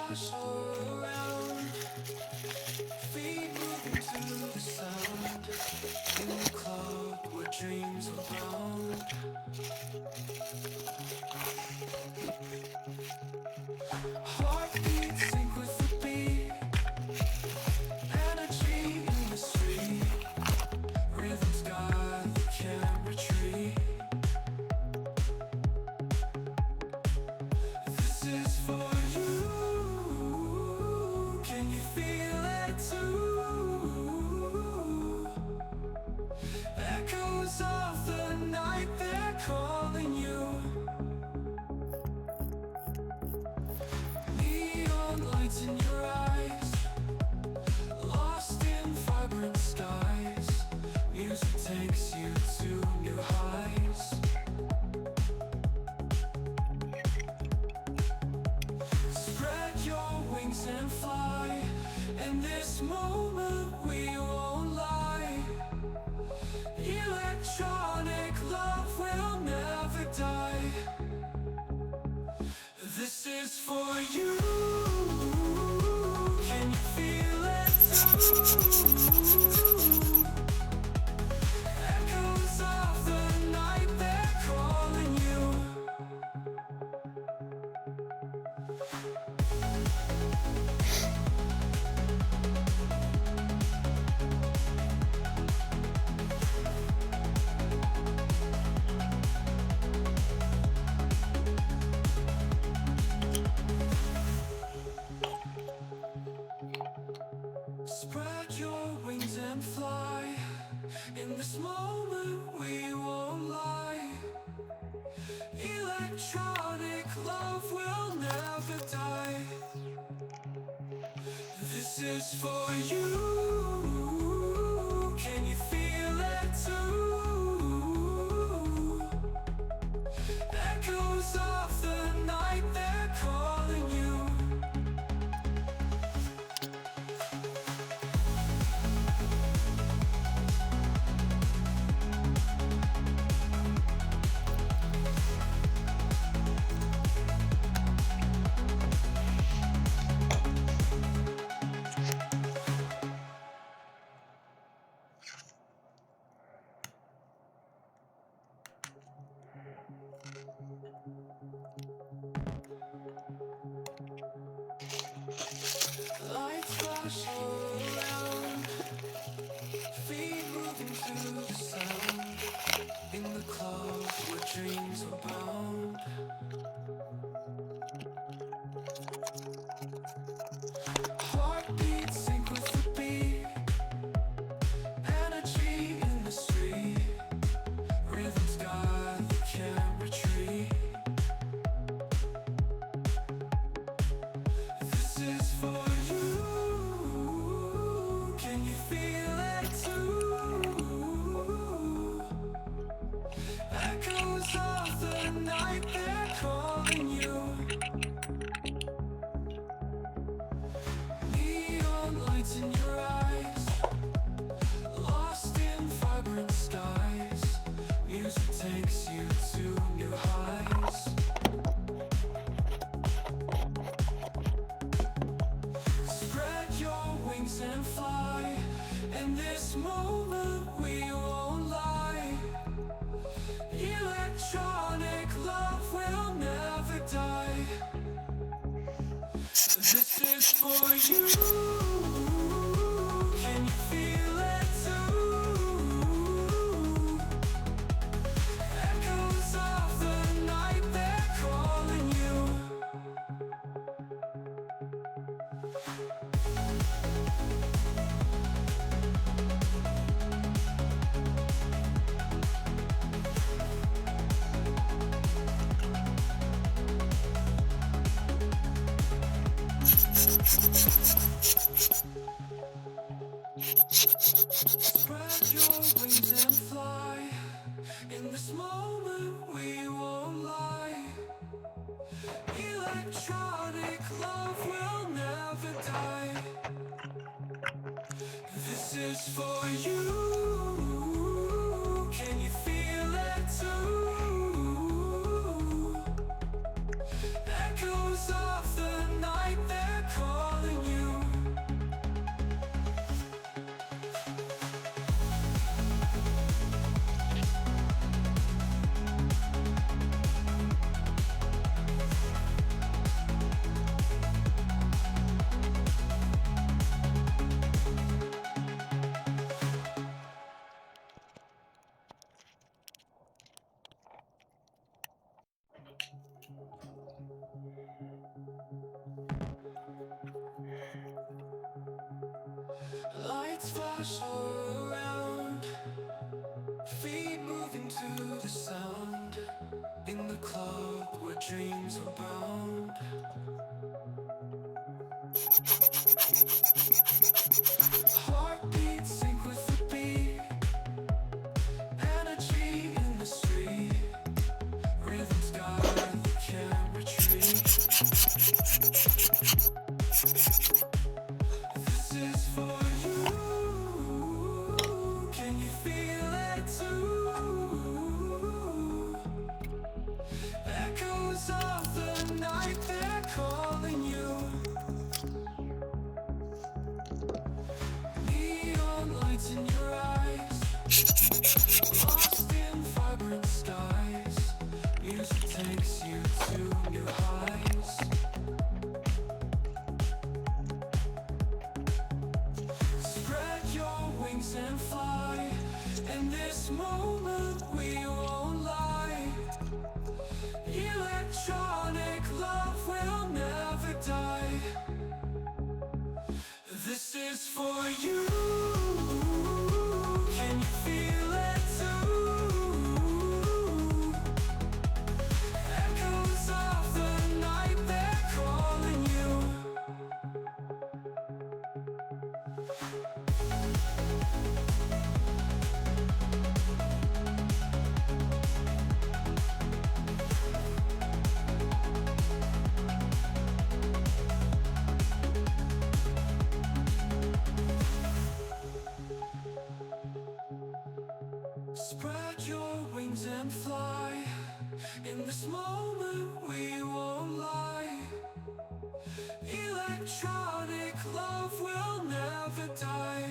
flash all around, feet moving to the sound, in the club where dreams abound. Heartbeat sync with the beat, energy in the street, rhythm's got you can't retreat. This is for you, can you feel it too? Echoes of the night, they're calling you. Neon lights in your eyes, lost in vibrant skies. Music takes you to new highs. Spread your wings and fly. In this moment we won't lie. Electronic love will never die. This is for you. Can you feel it too? Echoes of the night, they're calling you. Spread your wings and fly. In this moment we won't lie. Electronic love will never die. This is for you. Can you feel it too? Echoes of the night, they're calling you. Lights flash all around, feet moving to the sound, in the club where dreams abound. Heartbeat sync with the beat, energy in the street, rhythm's got you can't retreat. This is for you. Can you feel it too? Echoes of the night, they're calling you. Neon lights in your eyes, lost in vibrant skies. Music takes you to new highs. Spread your wings and fly. In this moment we won't lie. Electronic love will never die. This is for you. Can you feel it too? Echoes of the night, they're calling you. to the sound in the club where dreams are bound. Heartbeats sync with the beat, energy in the street, rhythms guide, you can't retreat. This is for you. Can you feel it too? Echoes of the night, they're calling you. Neon lights in your eyes, lost in vibrant skies. Music takes you to new highs. Spread your wings and fly. In this moment we won't lie. Electronic love will never die. This is for you. Can you feel it too? Echoes of the night, they're calling you. Spread your wings and fly. In this moment we won't lie. Electronic love will never die.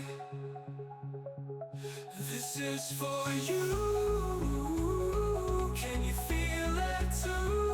This is for you. Can you feel it too?